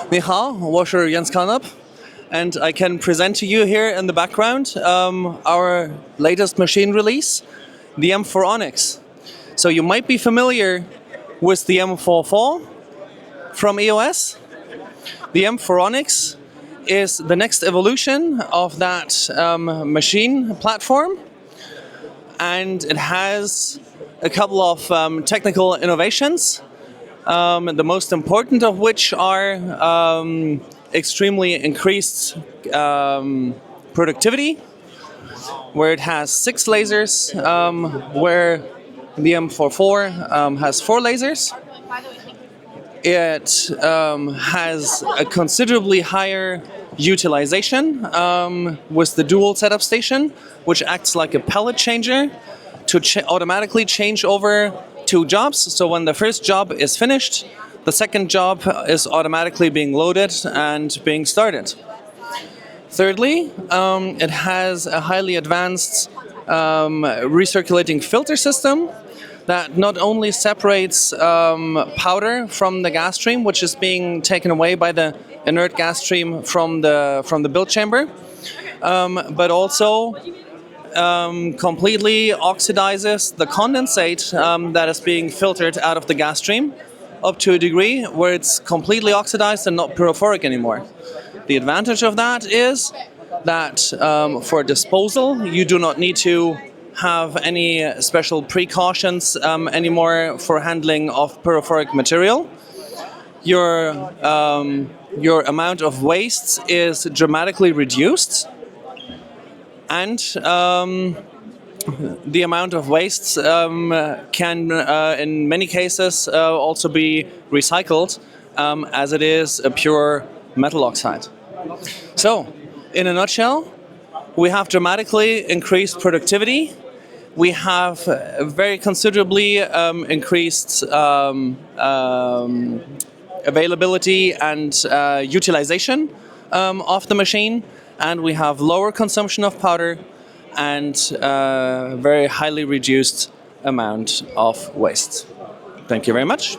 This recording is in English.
Michal, washer Jens Kanap, and I can present to you here in the background our latest machine release, the M4 ONYX. So you might be familiar with the M44 from EOS. The M4 ONYX is the next evolution of that machine platform, and it has a couple of technical innovations. The most important of which are extremely increased productivity, where it has 6 lasers, where the M44 has 4 lasers. It has a considerably higher utilization with the dual setup station, which acts like a pallet changer to automatically change over 2 jobs. So when the first job is finished, the second job is automatically being loaded and being started. Thirdly, it has a highly advanced recirculating filter system that not only separates powder from the gas stream, which is being taken away by the inert gas stream from the build chamber, but also completely oxidizes the condensate that is being filtered out of the gas stream up to a degree where it's completely oxidized and not pyrophoric anymore. The advantage of that is that for disposal, you do not need to have any special precautions anymore for handling of pyrophoric material. Your amount of waste is dramatically reduced, and the amount of waste can, in many cases, also be recycled, as it is a pure metal oxide. So, in a nutshell, we have dramatically increased productivity. We have very considerably increased availability and utilization of the machine, and we have lower consumption of powder and very highly reduced amount of waste. Thank you very much.